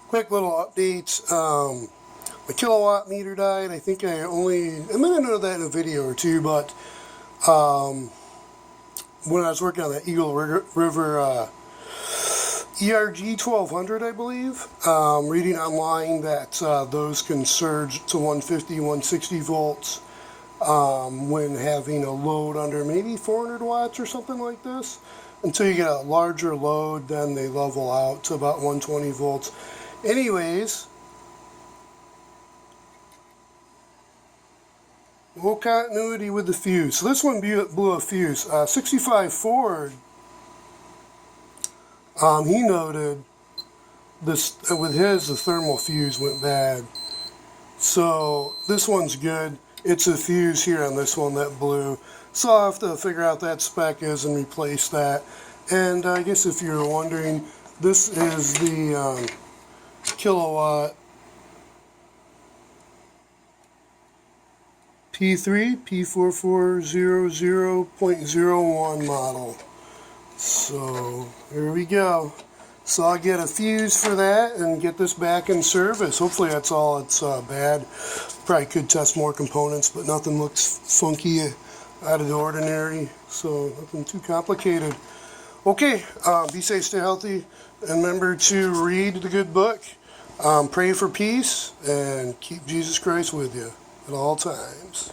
quick little updates. My kilowatt meter died. I think I might have known that in a video or two, but when I was working on that Eagle River ERG 1200, I believe, reading online that those can surge to 150, 160 volts when having a load under maybe 400 watts or something like this. Until you get a larger load, then they level out to about 120 volts. Anyways, low continuity with the fuse. So this one blew a fuse. 65 Ford, he noted this with his, the thermal fuse went bad. So this one's good. It's a fuse here on this one that blew. So I'll have to figure out that spec is and replace that. And I guess if you're wondering, this is the kilowatt P3 P4400.01 model. So here we go. So I'll get a fuse for that and get this back in service. Hopefully that's all it's bad. Probably could test more components, but nothing looks funky out of the ordinary. So nothing too complicated. Okay, be safe, stay healthy, and remember to read the good book, pray for peace, and keep Jesus Christ with you at all times.